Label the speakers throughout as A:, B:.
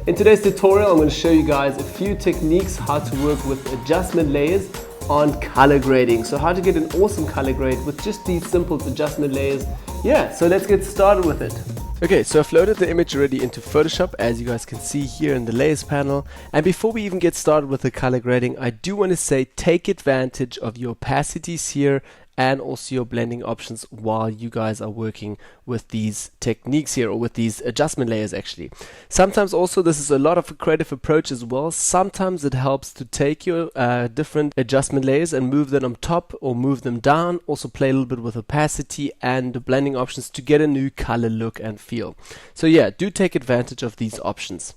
A: In today's tutorial, I'm going to show you guys a few techniques how to work with adjustment layers on color grading. So how to get an awesome color grade with just these simple adjustment layers. Yeah, so let's get started with it. Okay, so I've loaded the image already into Photoshop, as you guys can see here in the layers panel. And before we even get started with the color grading, I do want to say take advantage of your opacities here and also your blending options while you guys are working with these techniques here, or with these adjustment layers actually. Sometimes also this is a lot of a creative approach as well. Sometimes it helps to take your different adjustment layers and move them on top or move them down. Also play a little bit with opacity and the blending options to get a new color look and feel. So yeah, do take advantage of these options.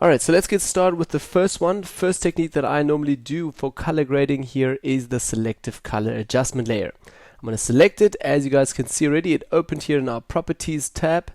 A: Alright, so let's get started with the first one. First technique that I normally do for color grading here is the selective color adjustment layer. I'm going to select it. As you guys can see already, it opened here in our properties tab,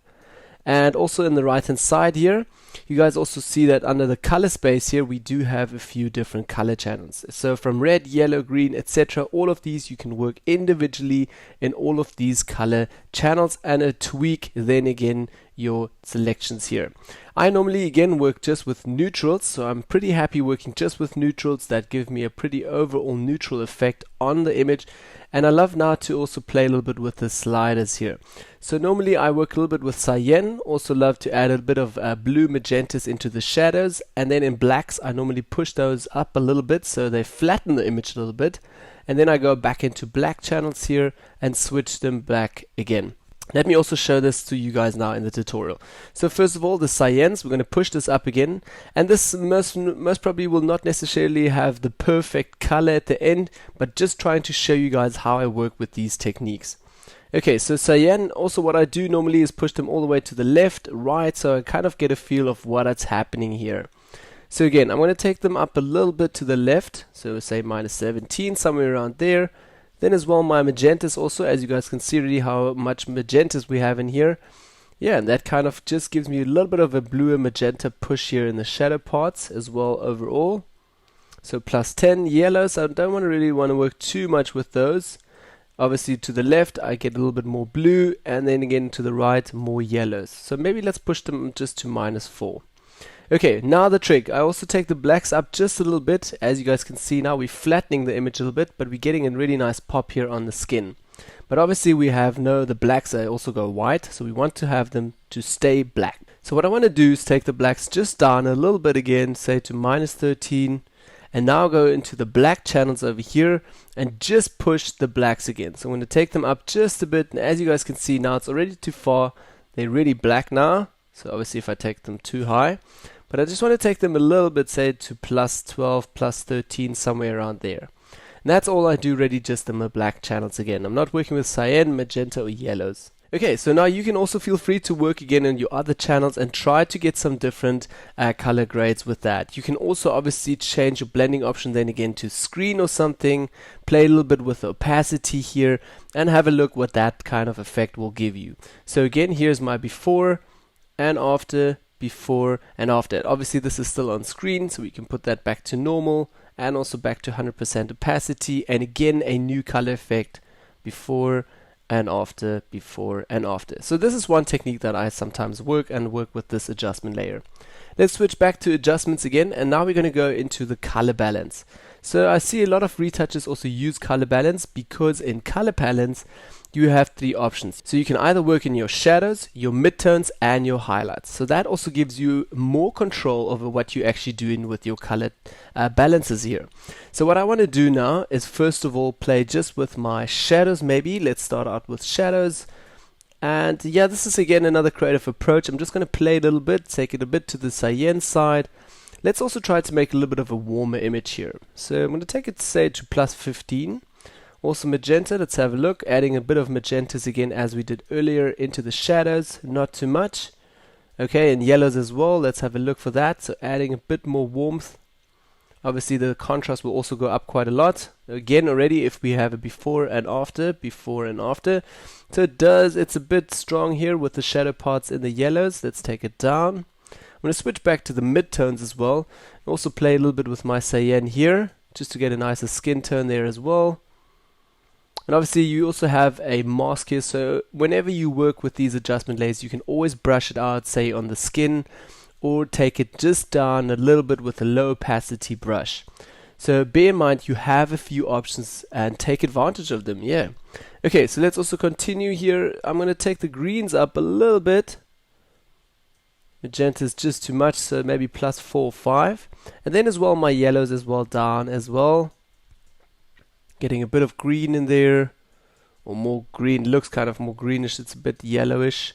A: and also in the right hand side here you guys also see that under the color space here we do have a few different color channels. So from red, yellow, green, etc., all of these you can work individually in all of these color channels and tweak then again your selections here. I normally again work just with neutrals, so I'm pretty happy working just with neutrals that give me a pretty overall neutral effect on the image. And I love now to also play a little bit with the sliders here. So normally I work a little bit with cyan, also love to add a bit of blue magentas into the shadows, and then in blacks I normally push those up a little bit so they flatten the image a little bit, and then I go back into black channels here and switch them back again. Let me also show this to you guys now in the tutorial. So first of all, the cyans, we're going to push this up again, and this most probably will not necessarily have the perfect color at the end, but just trying to show you guys how I work with these techniques. Okay, so cyan, also what I do normally is push them all the way to the left, right, so I kind of get a feel of what's happening here. So again, I'm going to take them up a little bit to the left, so say -17, somewhere around there. Then as well my magentas also, as you guys can see already how much magentas we have in here. Yeah, and that kind of just gives me a little bit of a bluer magenta push here in the shadow parts as well overall. So +10 yellows, I don't really want to work too much with those. Obviously to the left I get a little bit more blue, and then again to the right more yellows. So maybe let's push them just to -4. Okay, now the trick. I also take the blacks up just a little bit. As you guys can see now, we're flattening the image a little bit, but we're getting a really nice pop here on the skin. But obviously we have the blacks also go white, so we want to have them to stay black. So what I want to do is take the blacks just down a little bit again, say to -13, and now go into the black channels over here and just push the blacks again. So I'm going to take them up just a bit, and as you guys can see now, it's already too far. They're really black now, so obviously if I take them too high. But I just want to take them a little bit, say to +12, +13, somewhere around there. And that's all I do really, just in my black channels again. I'm not working with cyan, magenta or yellows. Okay, so now you can also feel free to work again in your other channels and try to get some different color grades with that. You can also obviously change your blending option then again to screen or something, play a little bit with the opacity here, and have a look what that kind of effect will give you. So again, here's my before and after, before and after. Obviously this is still on screen, so we can put that back to normal and also back to 100% opacity, and again a new color effect before and after, before and after. So this is one technique that I sometimes work with this adjustment layer. Let's switch back to adjustments again, and now we're going to go into the color balance. So I see a lot of retouchers also use color balance, because in color balance you have 3 options. So you can either work in your shadows, your midtones and your highlights. So that also gives you more control over what you're actually doing with your color balances here. So what I want to do now is first of all play just with my shadows maybe. Let's start out with shadows. And yeah, this is again another creative approach. I'm just going to play a little bit, take it a bit to the cyan side. Let's also try to make a little bit of a warmer image here. So I'm going to take it, say, to +15. Also magenta, let's have a look, adding a bit of magentas again as we did earlier into the shadows, not too much. Okay, and yellows as well, let's have a look for that, so adding a bit more warmth. Obviously the contrast will also go up quite a lot. Again already if we have a before and after, So it's a bit strong here with the shadow parts in the yellows. Let's take it down. I'm going to switch back to the midtones as well. Also play a little bit with my cyan here, just to get a nicer skin tone there as well. And obviously you also have a mask here, so whenever you work with these adjustment layers you can always brush it out, say on the skin or take it just down a little bit with a low opacity brush. So bear in mind you have a few options and take advantage of them. Yeah. Okay, so let's also continue here. I'm going to take the greens up a little bit. Magenta is just too much, so maybe +4 or 5. And then as well my yellows as well down as well. Getting a bit of green in there, or more green. Looks kind of more greenish, it's a bit yellowish.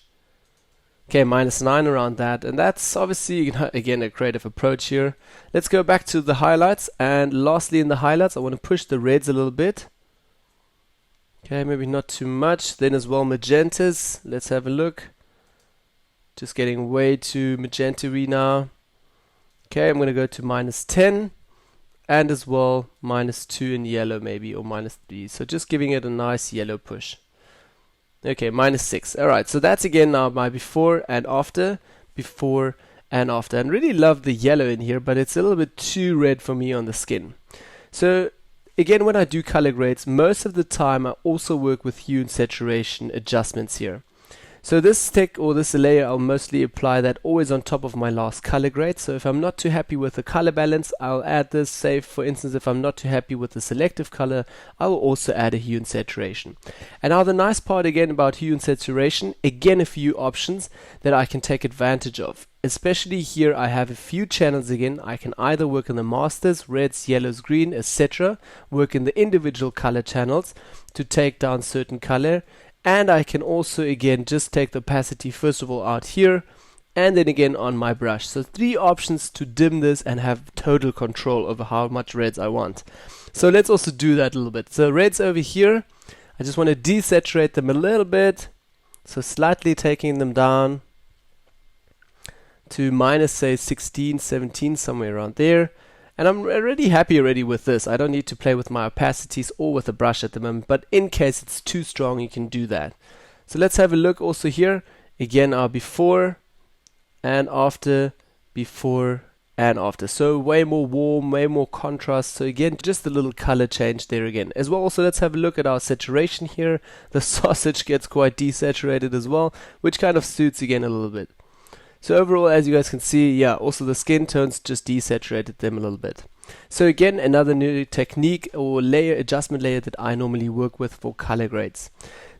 A: Okay, -9 around that, and that's obviously, again, a creative approach here. Let's go back to the highlights, and lastly in the highlights I want to push the reds a little bit. Okay, maybe not too much. Then as well magentas, let's have a look. Just getting way too magenta-y now. Okay, I'm going to go to -10, and as well -2 in yellow maybe, or -3. So just giving it a nice yellow push. Okay, -6. Alright, so that's again now my before and after, before and after. And really love the yellow in here, but it's a little bit too red for me on the skin. So again, when I do color grades, most of the time I also work with hue and saturation adjustments here. So this stick or this layer, I'll mostly apply that always on top of my last color grade. So if I'm not too happy with the color balance, I'll add this. Say for instance, if I'm not too happy with the selective color, I will also add a hue and saturation. And now the nice part again about hue and saturation, again a few options that I can take advantage of. Especially here I have a few channels again. I can either work in the masters, reds, yellows, green, etc. Work in the individual color channels to take down certain color. And I can also again just take the opacity first of all out here, and then again on my brush. So 3 options to dim this and have total control over how much reds I want. So let's also do that a little bit. So reds over here, I just want to desaturate them a little bit. So slightly taking them down to minus say 16, 17, somewhere around there. And I'm already happy with this. I don't need to play with my opacities or with a brush at the moment, but in case it's too strong, you can do that. So let's have a look also here. Again, our before and after, before and after. So way more warm, way more contrast. So again, just a little color change there again. As well, also let's have a look at our saturation here. The sausage gets quite desaturated as well, which kind of suits again a little bit. So overall, as you guys can see, yeah, also the skin tones just desaturated them a little bit. So again, another new technique or layer adjustment layer that I normally work with for color grades.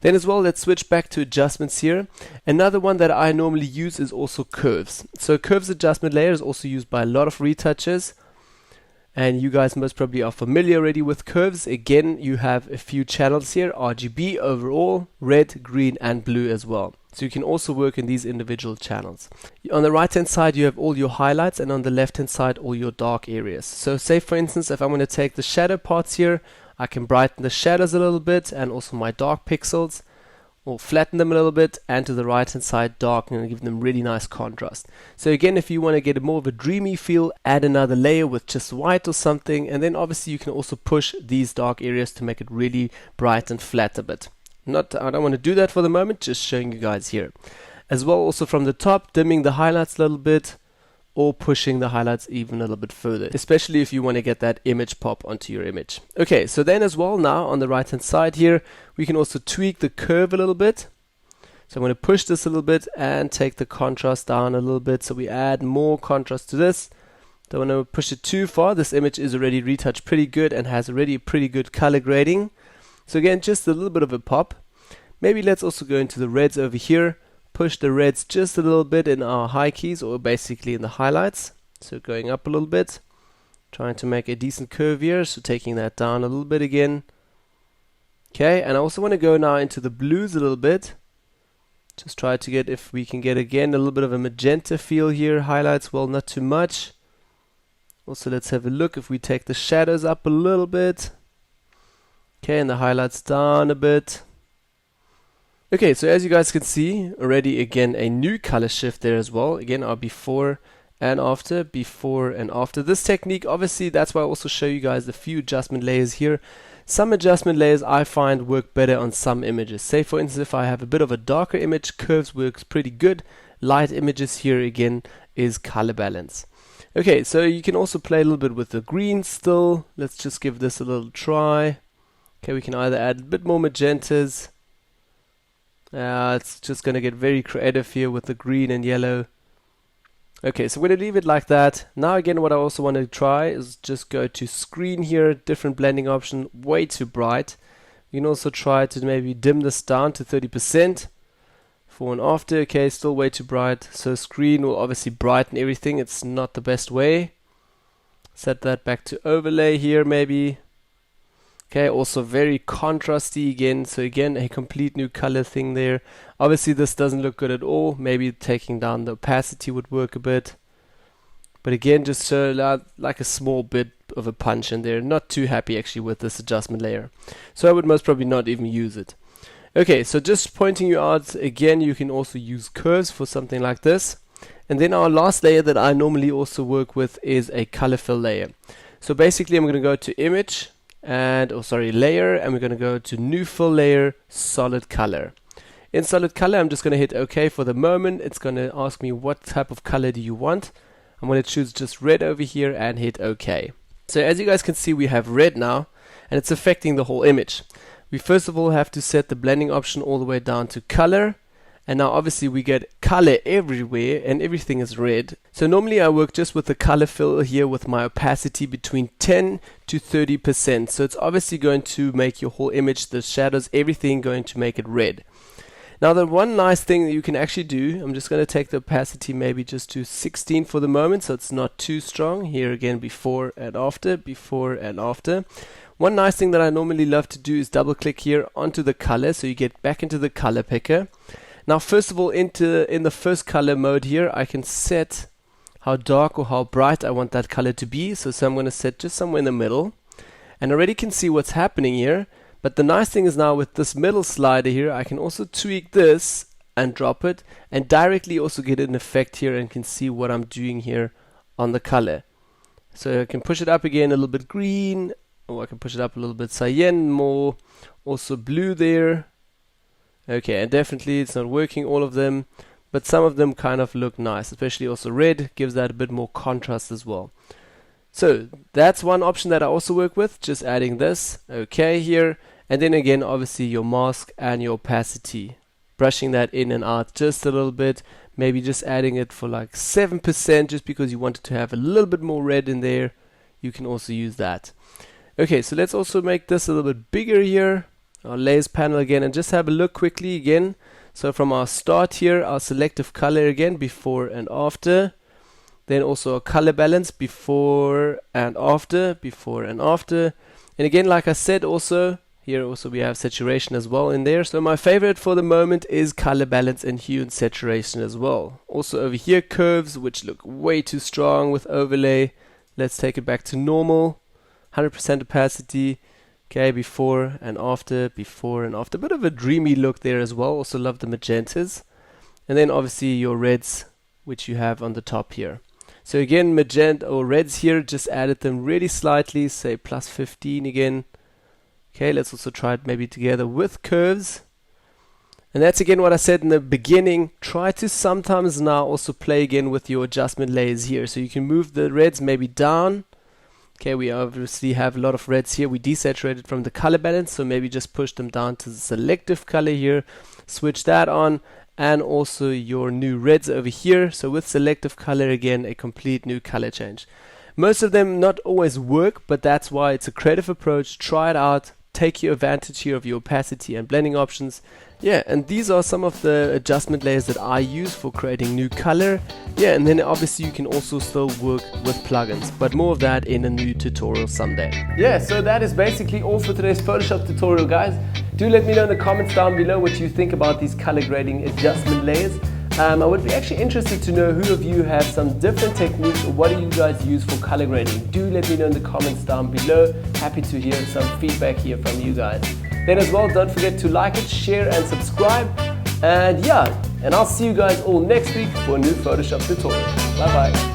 A: Then as well, let's switch back to adjustments here. Another one that I normally use is also curves. So curves adjustment layer is also used by a lot of retouchers. And you guys most probably are familiar already with curves. Again, you have a few channels here, RGB overall, red, green and blue as well. So you can also work in these individual channels. On the right hand side you have all your highlights, and on the left hand side all your dark areas. So say for instance, if I'm going to take the shadow parts here, I can brighten the shadows a little bit and also my dark pixels, or flatten them a little bit, and to the right hand side darken and give them really nice contrast. So again, if you want to get a more of a dreamy feel, add another layer with just white or something, and then obviously you can also push these dark areas to make it really bright and flat a bit. I don't want to do that for the moment, just showing you guys here. As well, also from the top, dimming the highlights a little bit, or pushing the highlights even a little bit further, especially if you want to get that image pop onto your image. Okay, so then as well, now on the right hand side here, we can also tweak the curve a little bit. So I'm going to push this a little bit and take the contrast down a little bit, so we add more contrast to this. Don't want to push it too far. This image is already retouched pretty good and has already a pretty good color grading. So again, just a little bit of a pop. Maybe let's also go into the reds over here. Push the reds just a little bit in our high keys, or basically in the highlights. So going up a little bit. Trying to make a decent curve here, so taking that down a little bit again. Okay, and I also want to go now into the blues a little bit. Just try to get, if we can get again a little bit of a magenta feel here. Highlights, well, not too much. Also, let's have a look if we take the shadows up a little bit. Okay, and the highlights down a bit. Okay, so as you guys can see, already again a new color shift there as well. Again, our before and after, before and after. This technique, obviously, that's why I also show you guys the few adjustment layers here. Some adjustment layers I find work better on some images. Say for instance, if I have a bit of a darker image, curves works pretty good. Light images here again is color balance. Okay, so you can also play a little bit with the green still. Let's just give this a little try. Okay, we can either add a bit more magentas. It's just going to get very creative here with the green and yellow. Okay, so we're going to leave it like that. Now again, what I also want to try is just go to screen here, different blending option, way too bright. You can also try to maybe dim this down to 30%. Before and after, okay, still way too bright. So screen will obviously brighten everything. It's not the best way. Set that back to overlay here maybe. Okay, also very contrasty again. So again, a complete new color thing there. Obviously this doesn't look good at all. Maybe taking down the opacity would work a bit. But again, just like a small bit of a punch in there. Not too happy actually with this adjustment layer. So I would most probably not even use it. Okay, so just pointing you out, again, you can also use curves for something like this. And then our last layer that I normally also work with is a color fill layer. So basically I'm going to go to image and layer, and we're going to go to new fill layer, solid color. In solid color, I'm just going to hit OK for the moment. It's going to ask me what type of color do you want. I'm going to choose just red over here and hit OK. So as you guys can see, we have red now, and it's affecting the whole image. We first of all have to set the blending option all the way down to color. And now obviously we get color everywhere and everything is red. So normally I work just with the color fill here with my opacity between 10 to 30%. So it's obviously going to make your whole image, the shadows, everything going to make it red. Now the one nice thing that you can actually do, I'm just going to take the opacity maybe just to 16 for the moment, so it's not too strong. Here again, before and after, before and after. One nice thing that I normally love to do is double click here onto the color, so you get back into the color picker. Now first of all, in the first color mode here, I can set how dark or how bright I want that color to be. So I'm going to set just somewhere in the middle, and already can see what's happening here. But the nice thing is now with this middle slider here, I can also tweak this and drop it, and directly also get an effect here and can see what I'm doing here on the color. So I can push it up again a little bit green, or I can push it up a little bit cyan, more also blue there. Okay, and definitely it's not working all of them, but some of them kind of look nice, especially also red gives that a bit more contrast as well. So that's one option that I also work with, just adding this, okay, here, and then again obviously your mask and your opacity, brushing that in and out just a little bit, maybe just adding it for like 7% just because you wanted to have a little bit more red in there. You can also use that. Okay, so let's also make this a little bit bigger here. Our layers panel again, and just have a look quickly again. So from our start here, our selective color again, before and after. Then also a color balance, before and after, before and after. And again, like I said, also here also we have saturation as well in there. So my favorite for the moment is color balance and hue and saturation as well. Also over here, curves, which look way too strong with overlay. Let's take it back to normal, 100% opacity. Okay, before and after, before and after. Bit of a dreamy look there as well. Also love the magentas. And then obviously your reds, which you have on the top here. So again, magenta or reds here, just added them really slightly, say plus 15 again. Okay, let's also try it maybe together with curves. And that's again what I said in the beginning. Try to sometimes now also play again with your adjustment layers here. So you can move the reds maybe down. Okay, we obviously have a lot of reds here. We desaturated from the color balance, so maybe just push them down to the selective color here. Switch that on, and also your new reds over here. So with selective color again, a complete new color change. Most of them not always work, but that's why it's a creative approach. Try it out. Take your advantage here of your opacity and blending options. Yeah, and these are some of the adjustment layers that I use for creating new color. Yeah, and then obviously you can also still work with plugins, but more of that in a new tutorial someday. Yeah, so that is basically all for today's Photoshop tutorial, guys. Do let me know in the comments down below what you think about these color grading adjustment layers. I would be actually interested to know who of you have some different techniques, or what do you guys use for color grading. Do let me know in the comments down below. Happy to hear some feedback here from you guys. Then as well, don't forget to like it, share and subscribe. And yeah, and I'll see you guys all next week for a new Photoshop tutorial. Bye bye.